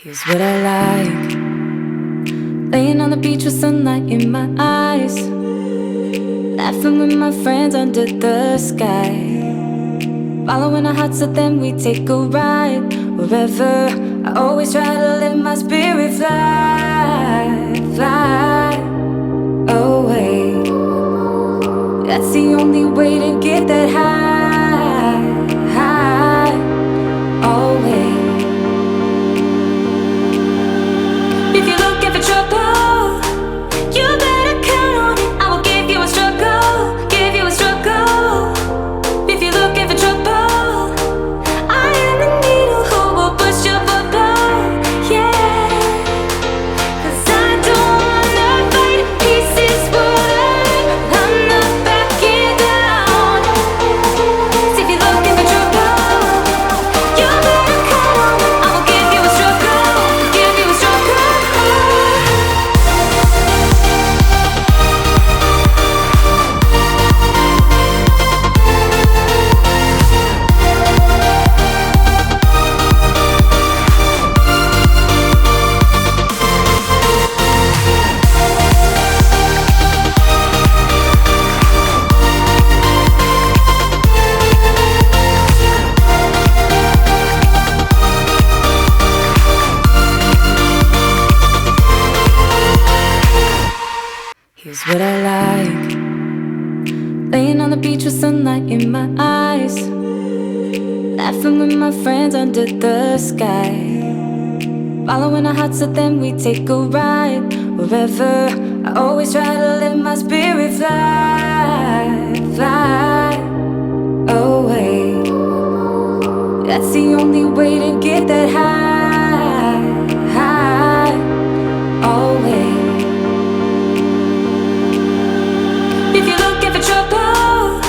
Here's what I like. Laying on the beach with sunlight in my eyes, laughing with my friends under the sky, following our hearts so then we take a ride. Wherever, I always try to let my spirit fly, fly away. That's the only way to get that high, high, always. If you're looking for trouble, you better count on it. I will give you a struggle, give you a struggle. If you're looking for trouble, I am the needle who will push your bubble, yeah. 'Cause I don't wanna fight in pieces, but I'm not backing down. So if you're looking for trouble, you better count on it. I will give you a struggle, give you a struggle. Here's what I like. Laying on the beach with sunlight in my eyes, laughing with my friends under the sky, following our hearts so then we take a ride. Wherever, I always try to let my spirit fly, fly away. That's the only way to get that high, high, always. If you're looking for trouble,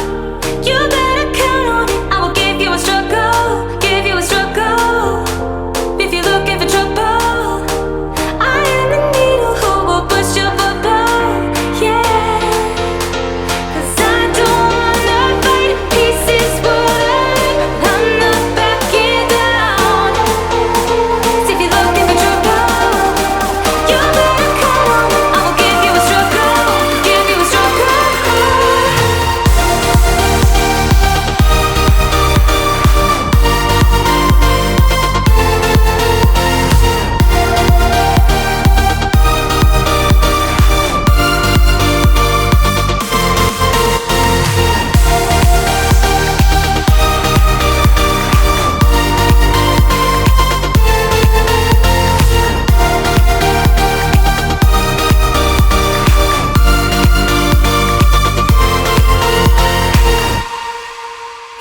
you better count on it. I will give you a struggle, give you a struggle. If you're looking for trouble, I am the needle who will push your bubble, yeah. 'Cause I don't wanna fight in pieces, but I'm not backing down. So if you're looking for trouble, you better count on it. I will give you a struggle, give you a struggle.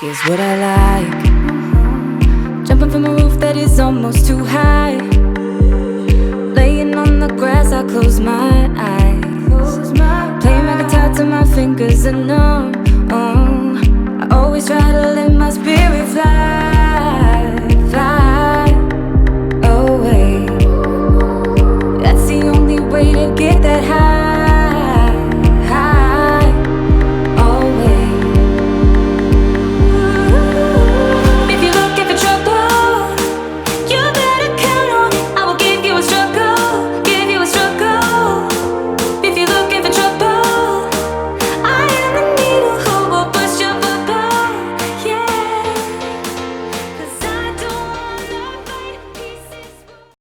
Here's what I like. Jumping from a roof that is almost too high, laying on the grass, I close my eyes, playing my guitar till my fingers are numb. I always try to let my spirit fly.